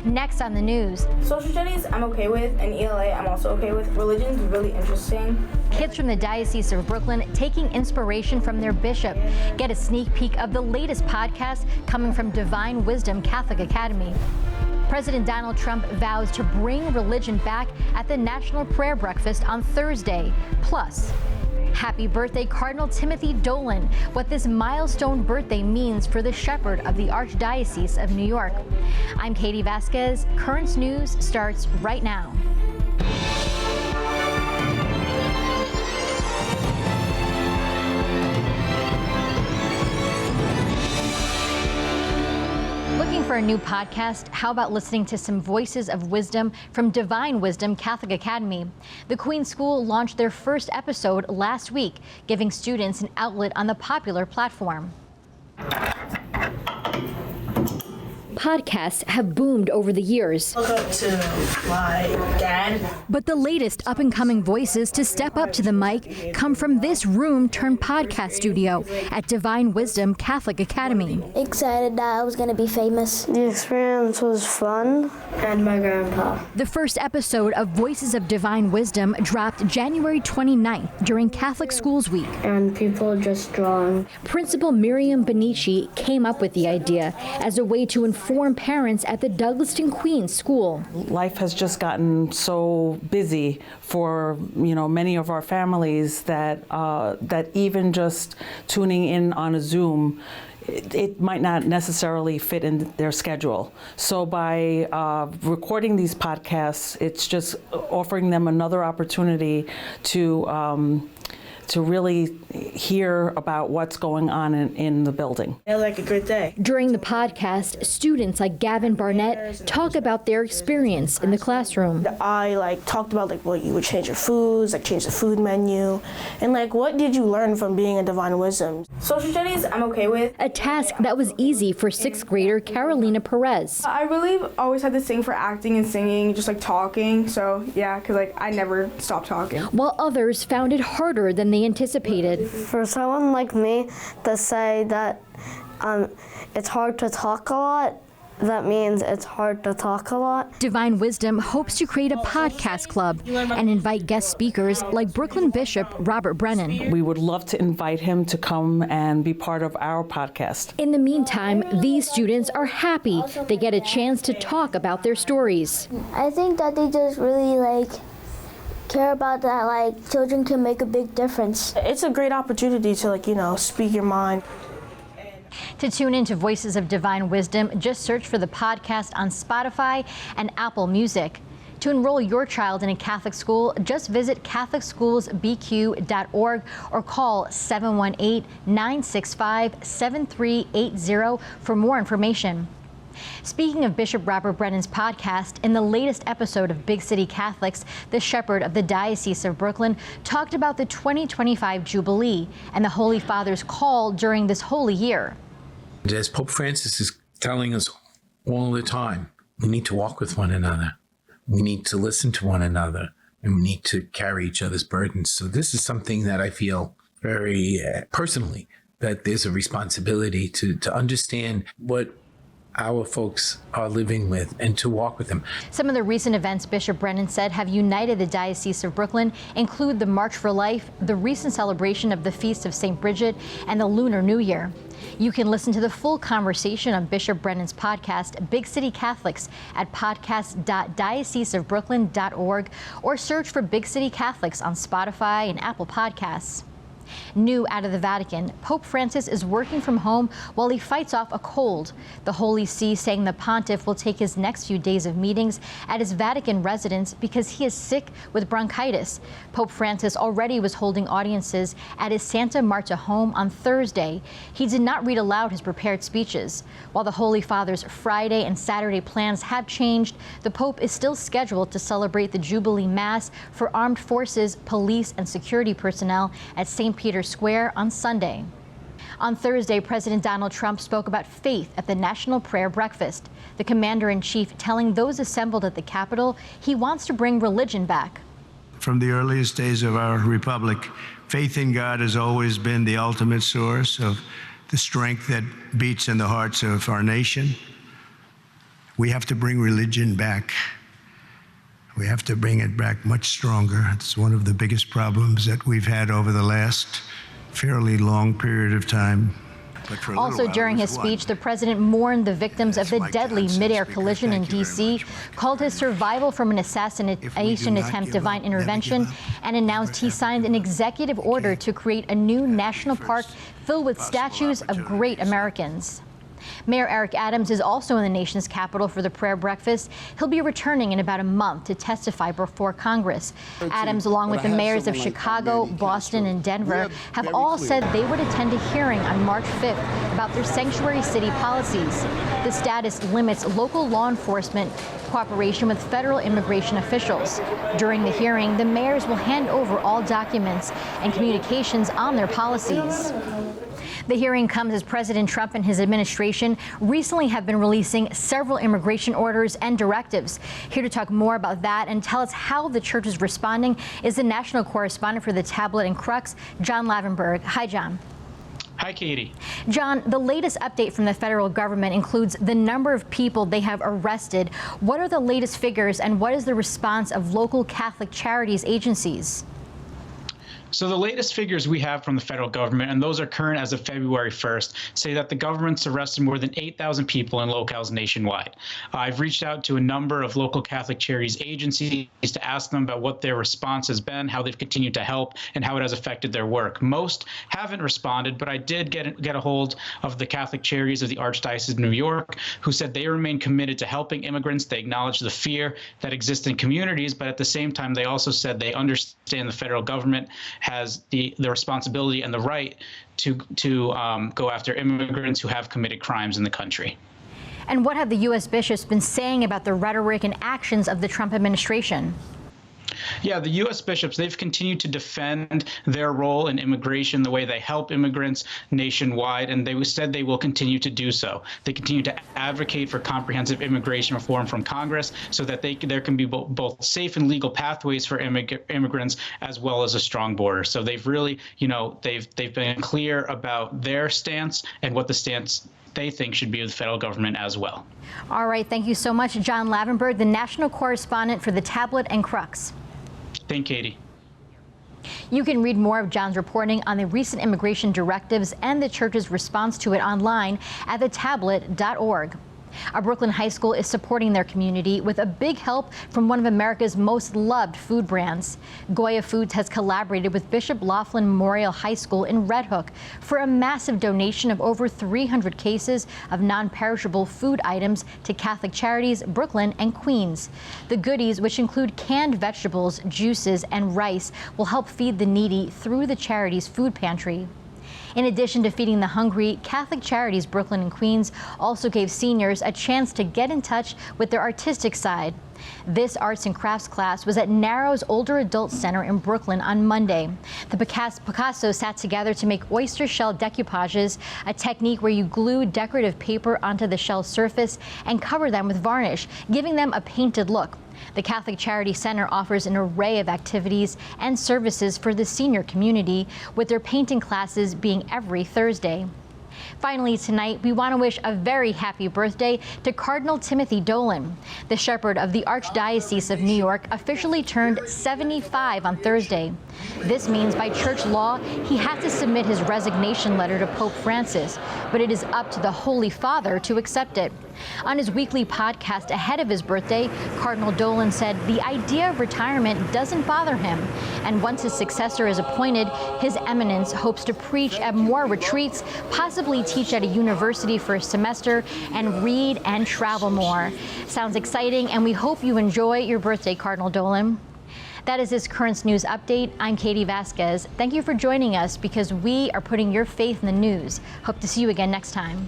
Next on the news. Social studies I'm okay with, and ELA I'm also okay with. Religion's really interesting. Kids from the Diocese of Brooklyn taking inspiration from their bishop. Get a sneak peek of the latest podcast coming from Divine Wisdom Catholic Academy. President Donald Trump vows to bring religion back at the National Prayer Breakfast on Thursday. Plus, happy birthday, Cardinal Timothy Dolan, what this milestone birthday means for the shepherd of the Archdiocese of New York. I'm Katie Vasquez. Currents News starts right now. Looking for a new podcast? How about listening to some voices of wisdom from Divine Wisdom Catholic Academy? The Queen's School launched their first episode last week, giving students an outlet on the popular platform. Podcasts have boomed over the years. Look up to my dad. But the latest up-and-coming voices to step up to the mic come from this room-turned-podcast studio at Divine Wisdom Catholic Academy. Excited that I was going to be famous. The experience was fun. And my grandpa. The first episode of Voices of Divine Wisdom dropped January 29th during Catholic Schools Week. And people just drawing. Principal Miriam Benici came up with the idea as a way to inform parents at the Douglaston Queens School. Life has just gotten so busy for many of our families that that even just tuning in on a Zoom, it might not necessarily fit in their schedule. So by recording these podcasts, it's just offering them another opportunity to really hear about what's going on in the building. It was like a good day. During the podcast, students like Gavin Barnett talk about their experience in the classroom. I talked about what you would change your foods, change the food menu, and what did you learn from being in Divine Wisdom? Social studies I'm okay with. A task that was easy for sixth grader Carolina Perez. I really always had this thing for acting and singing, just talking. So yeah, because I never stopped talking. While others found it harder than they anticipated. For someone like me to say that it's hard to talk a lot, that means it's hard to talk a lot. Divine Wisdom hopes to create a podcast club and invite guest speakers like Brooklyn Bishop Robert Brennan. We would love to invite him to come and be part of our podcast. In the meantime, these students are happy they get a chance to talk about their stories. I think that they just really care about that children can make a big difference. It's a great opportunity to speak your mind. To tune into Voices of Divine Wisdom, just search for the podcast on Spotify and Apple Music. To enroll your child in a Catholic school, just visit catholicschoolsbq.org or call 718-965-7380 for more information. Speaking of Bishop Robert Brennan's podcast, in the latest episode of Big City Catholics, the shepherd of the Diocese of Brooklyn talked about the 2025 Jubilee and the Holy Father's call during this holy year. As Pope Francis is telling us all the time, we need to walk with one another. We need to listen to one another, and we need to carry each other's burdens. So this is something that I feel very personally, that there's a responsibility to understand what our folks are living with and to walk with them. Some of the recent events Bishop Brennan said have united the Diocese of Brooklyn include the March for Life, the recent celebration of the Feast of St. Bridget, and the Lunar New Year. You can listen to the full conversation on Bishop Brennan's podcast, Big City Catholics, at podcast.dioceseofbrooklyn.org or search for Big City Catholics on Spotify and Apple Podcasts. New out of the Vatican, Pope Francis is working from home while he fights off a cold. The Holy See saying the pontiff will take his next few days of meetings at his Vatican residence because he is sick with bronchitis. Pope Francis already was holding audiences at his Santa Marta home on Thursday. He did not read aloud his prepared speeches. While the Holy Father's Friday and Saturday plans have changed, the Pope is still scheduled to celebrate the Jubilee Mass for armed forces, police, and security personnel at St. Peter's Square on Sunday. On Thursday, President Donald Trump spoke about faith at the National Prayer Breakfast. The commander-in-chief telling those assembled at the Capitol he wants to bring religion back. From the earliest days of our republic, faith in God has always been the ultimate source of the strength that beats in the hearts of our nation. We have to bring religion back. We have to bring it back much stronger. It's one of the biggest problems that we've had over the last fairly long period of time. Also, during his speech, the president mourned the victims of the deadly mid-air collision in D.C., called his survival from an assassination attempt divine intervention, and announced he signed an executive order to create a new national park filled with statues of great Americans. Mayor Eric Adams is also in the nation's capital for the prayer breakfast. He'll be returning in about a month to testify before Congress. Adams, along with the mayors of Chicago, Boston, and Denver, have all said they would attend a hearing on March 5th about their sanctuary city policies. The status limits local law enforcement cooperation with federal immigration officials. During the hearing, the mayors will hand over all documents and communications on their policies. The hearing comes as President Trump and his administration recently have been releasing several immigration orders and directives. Here to talk more about that and tell us how the church is responding is the national correspondent for the Tablet and Crux, John Lavenberg. Hi, John. Hi, Katie. John, the latest update from the federal government includes the number of people they have arrested. What are the latest figures and what is the response of local Catholic charities agencies? So the latest figures we have from the federal government, and those are current as of February 1st, say that the government's arrested more than 8,000 people in locales nationwide. I've reached out to a number of local Catholic charities agencies to ask them about what their response has been, how they've continued to help, and how it has affected their work. Most haven't responded, but I did get a hold of the Catholic Charities of the Archdiocese of New York, who said they remain committed to helping immigrants. They acknowledge the fear that exists in communities, but at the same time, they also said they understand the federal government has the responsibility and the right to go after immigrants who have committed crimes in the country. And what have the U.S. bishops been saying about the rhetoric and actions of the Trump administration? Yeah, the U.S. bishops, they've continued to defend their role in immigration, the way they help immigrants nationwide, and they said they will continue to do so. They continue to advocate for comprehensive immigration reform from Congress so that there can be both safe and legal pathways for immigrants as well as a strong border. So they've really, they've been clear about their stance and what the stance they think should be of the federal government as well. All right, thank you so much, John Lavenberg, the national correspondent for the Tablet and Crux. Thank you, Katie. You can read more of John's reporting on the recent immigration directives and the church's response to it online at thetablet.org. A Brooklyn high school is supporting their community with a big help from one of America's most loved food brands. Goya Foods has collaborated with Bishop Laughlin Memorial High School in Red Hook for a massive donation of over 300 cases of non-perishable food items to Catholic charities Brooklyn and Queens. The goodies, which include canned vegetables, juices, and rice, will help feed the needy through the charity's food pantry. In addition to feeding the hungry, Catholic Charities Brooklyn and Queens also gave seniors a chance to get in touch with their artistic side. This arts and crafts class was at Narrow's Older Adult Center in Brooklyn on Monday. The Picassos sat together to make oyster shell decoupages, a technique where you glue decorative paper onto the shell surface and cover them with varnish, giving them a painted look. The Catholic Charity Center offers an array of activities and services for the senior community, with their painting classes being every Thursday. Finally, tonight, we want to wish a very happy birthday to Cardinal Timothy Dolan. The shepherd of the Archdiocese of New York officially turned 75 on Thursday. This means by church law, he had to submit his resignation letter to Pope Francis, but it is up to the Holy Father to accept it. On his weekly podcast ahead of his birthday, Cardinal Dolan said the idea of retirement doesn't bother him, and once his successor is appointed, His Eminence hopes to preach at more retreats, possibly teach at a university for a semester, and read and travel more. Sounds exciting, and we hope you enjoy your birthday, Cardinal Dolan. That is this Currents News Update. I'm Katie Vasquez. Thank you for joining us because we are putting your faith in the news. Hope to see you again next time.